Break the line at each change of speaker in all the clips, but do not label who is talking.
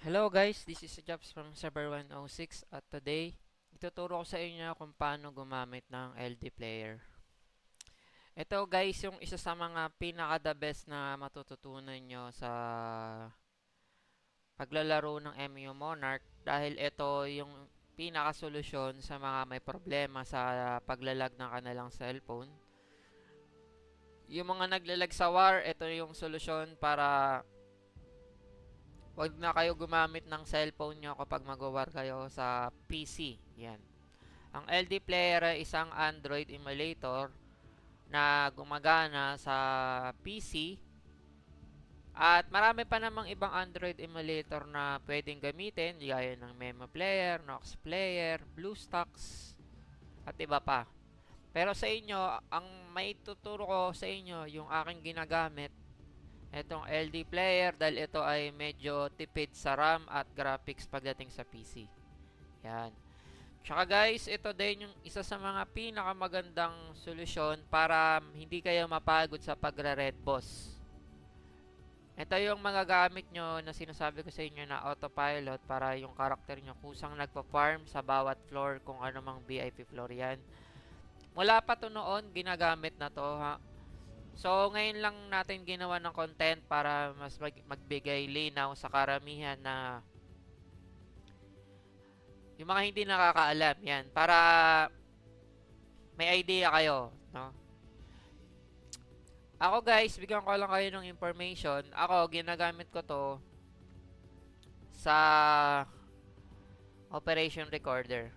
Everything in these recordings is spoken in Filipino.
Hello guys, this is Jobs from Server 106 at today, ituturo ko sa inyo kung paano gumamit ng LD Player. Ito guys, yung isa sa mga pinaka the best na matututunan nyo sa paglalaro ng MU Monarch dahil ito yung pinaka solusyon sa mga may problema sa paglalag ng kanilang cellphone. Yung mga naglalag sa war, ito yung solusyon para wag na kayo gumamit ng cellphone nyo kapag mag-war kayo sa PC. Yan. Ang LD Player ay isang Android emulator na gumagana sa PC at marami pa namang ibang Android emulator na pwedeng gamitin gaya ng Memo Player, Nox Player, BlueStacks at iba pa. Pero sa inyo, ang may tuturo ko sa inyo yung aking ginagamit itong LD Player dahil ito ay medyo tipid sa RAM at graphics pagdating sa PC. Yan. Tsaka guys, ito din yung isa sa mga pinakamagandang solusyon para hindi kayo mapagod sa pagre-red boss. Ito yung magagamit nyo na sinasabi ko sa inyo na autopilot para yung karakter nyo kusang nagpa-farm sa bawat floor kung ano mang VIP floor yan. Mula pa to noon, ginagamit na to ha. So, ngayon lang natin ginawa ng content para mas magbigay linaw sa karamihan na yung mga hindi nakakaalam yan para may idea kayo, no? Ako guys, bigyan ko lang kayo ng information. Ako, ginagamit ko to sa operation recorder.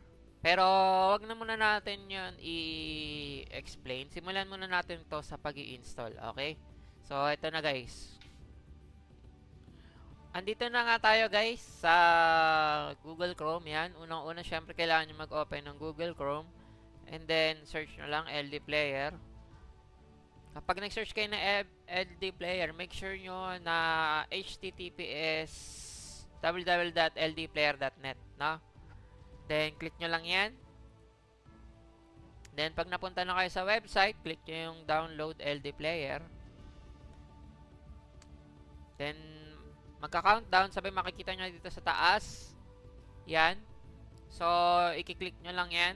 Pero, wag na muna natin yun i-explain. Simulan muna natin to sa pag-i-install, okay? So, ito na guys. Andito na nga tayo guys sa Google Chrome. Yan. Unang-una, syempre kailangan nyo mag-open ng Google Chrome. And then, search nyo lang LD Player. Kapag nag-search kayo na LD Player, make sure nyo na https www.ldplayer.net, no? Then, click nyo lang yan. Then, pag napunta na kayo sa website, click nyo yung download LD Player. Then, magka-countdown. Sabi makikita nyo dito sa taas. Yan. So, i-click nyo lang yan.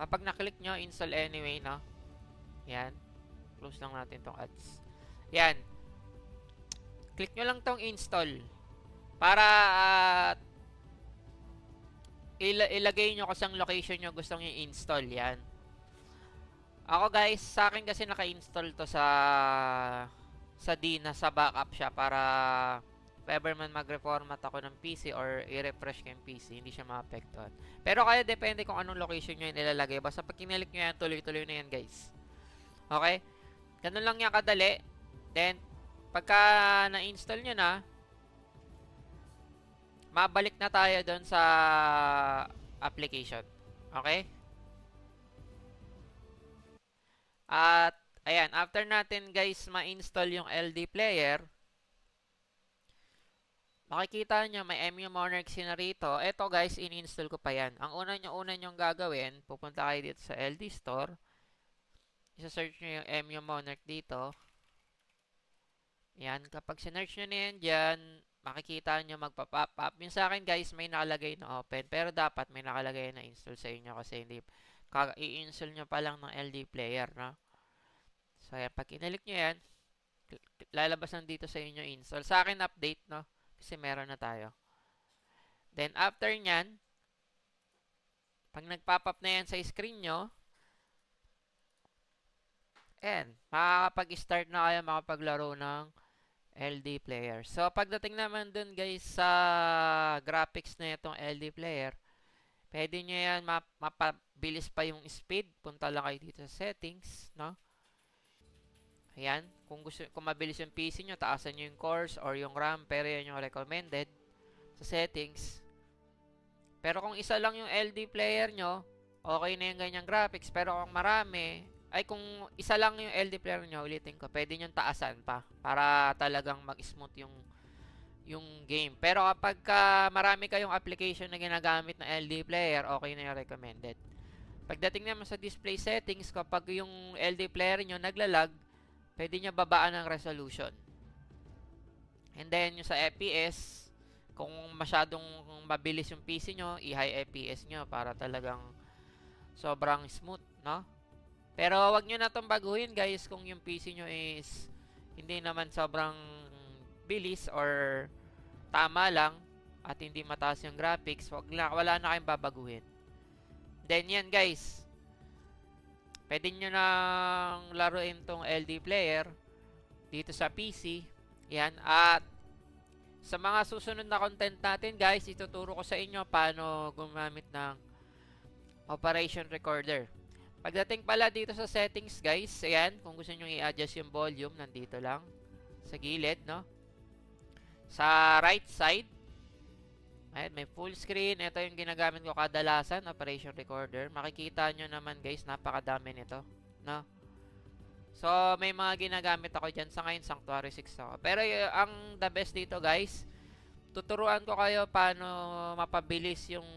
Kapag na-click nyo, install anyway, no? Yan. Close lang natin tong ads. Yan. Click nyo lang tong install. Para ilagay nyo kasang location nyo gustong i-install. Yan. Ako guys, sa akin kasi naka-install to sa Dina, sa backup siya para if ever man mag-reformat ako ng PC or i-refresh ko yung PC, hindi siya maapektuhan. Pero kaya depende kung anong location nyo yung ilalagay. Basta pag kinilik nyo yan, tuloy-tuloy na yan guys. Okay? Ganun lang yan kadali. Then, pagka na-install nyo na, mabalik na tayo doon sa application. Okay? At, ayan, after natin guys ma-install yung LD Player, makikita nyo may MU Monarch na rito. Ito guys, in-install ko pa yan. Ang una nyong gagawin, pupunta kayo dito sa LD Store. Isa-search nyo yung MU Monarch dito. Yan, kapag sinearch nyo na yan dyan, makikita nyo magpa-pop up. Yung sa akin guys, may nakalagay na open. Pero dapat may nakalagay na install sa inyo kasi hindi i-install nyo pa lang ng LD Player, no? So, yan, pag inalik nyo yan, lalabas dito sa inyo install. Sa akin, update, no? Kasi meron na tayo. Then, after nyan, pag nag-pop up na yan sa screen nyo, and makakapag-start na kayo makapaglaro ng LD Player. So, pagdating naman dun guys sa graphics na itong LD Player, pwede nyo yan mapabilis pa yung speed. Punta lang kayo dito sa settings, no? Ayan. Kung mabilis yung PC nyo, taasan nyo yung cores or yung RAM, pero yan yung recommended sa settings. Pero kung isa lang yung LD player nyo, okay na yung ganyang graphics. Pero kung marami, ay kung isa lang yung LD player nyo, ulitin ko, pwede nyo taasan pa para talagang mag-smooth yung game. Pero kapag marami kayong application na ginagamit na LD player, okay na yung recommended. Pagdating naman sa display settings, kapag yung LD player nyo naglalag, pwede nyo babaan ang resolution. And then yung sa FPS, kung masyadong mabilis yung PC nyo, i-high FPS nyo para talagang sobrang smooth, no? Pero wag nyo na itong baguhin guys kung yung PC nyo is hindi naman sobrang bilis or tama lang at hindi mataas yung graphics, wala na kayong babaguhin. Then yan guys, pwede nyo nang laruin tong LD player dito sa PC. Yan, at sa mga susunod na content natin guys, ituturo ko sa inyo paano gumamit ng operation recorder. Pagdating pala dito sa settings guys, ayan, kung gusto nyo i-adjust yung volume, nandito lang sa gilid, no? Sa right side, ayan, may full screen. Ito yung ginagamit ko kadalasan, operation recorder. Makikita nyo naman guys, napakadami nito, no? So, may mga ginagamit ako dyan. Sa ngayon, Sanctuary 6 ako. Pero ang the best dito guys, tuturuan ko kayo paano mapabilis yung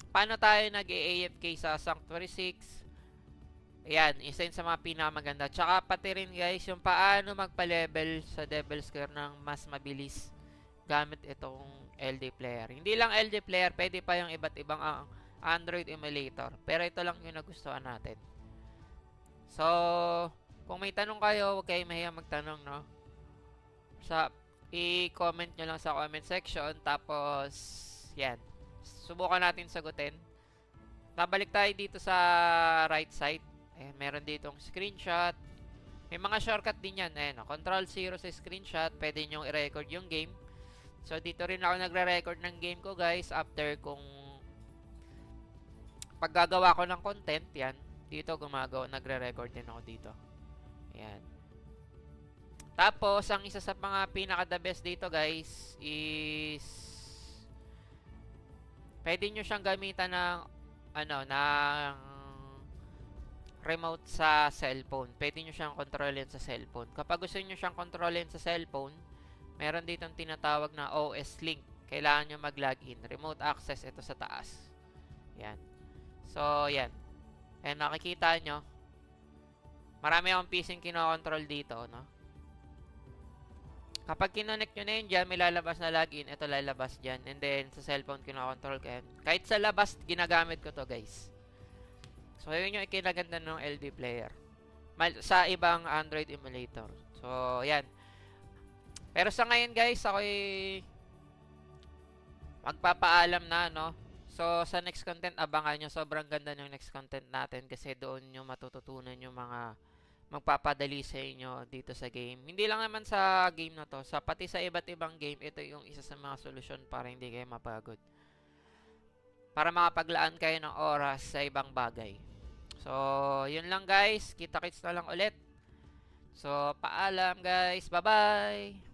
paano tayo nag-AFK sa Sanctuary 6. Ayan, isa yun sa mga pinamaganda. Tsaka pati rin guys, yung paano magpa-level sa Devil's Care ng mas mabilis gamit itong LD player. Hindi lang LD player, pwede pa yung iba't ibang Android emulator. Pero ito lang yung nagustuhan natin. So, kung may tanong kayo, huwag kayong mahiya magtanong, no? I-comment nyo lang sa comment section. Tapos, yan. Subukan natin sagutin. Babalik tayo dito sa right side. Ayan, meron ditong screenshot. May mga shortcut din yan. Ayan, Control 0 sa screenshot. Pwede nyo i-record yung game. So, dito rin ako nagre-record ng game ko, guys. After kung paggagawa ko ng content, yan. Dito nagre-record din ako dito. Ayan. Tapos, ang isa sa mga pinaka-the best dito, guys, is pwede nyo siyang gamitan ng remote sa cellphone. Pwede nyo siyang kontrolin sa cellphone. Kapag gusto nyo siyang kontrolin sa cellphone, meron ditong tinatawag na OS link. Kailangan nyo mag-login. Remote access ito sa taas. Yan. So, yan. And nakikita nyo, marami akong PC kinokontrol dito, no? Kapag kinonect nyo na yun dyan, may lalabas na login. Ito lalabas dyan. And then, sa cellphone, kinokontrol ko yan. Kahit sa labas, ginagamit ko to guys. So, yun yung ikinaganda ng LD player. Sa ibang Android emulator. So, yan. Pero sa ngayon guys, ako'y magpapaalam na, no? So, sa next content, abangan nyo. Sobrang ganda ng next content natin kasi doon nyo matututunan yung mga magpapadali sa inyo dito sa game. Hindi lang naman sa game na to. Pati sa iba't ibang game, ito yung isa sa mga solusyon para hindi kayo mapagod. Para makapaglaan kayo ng oras sa ibang bagay. So, yun lang guys. Kita-kits na lang ulit. So, paalam guys. Bye-bye!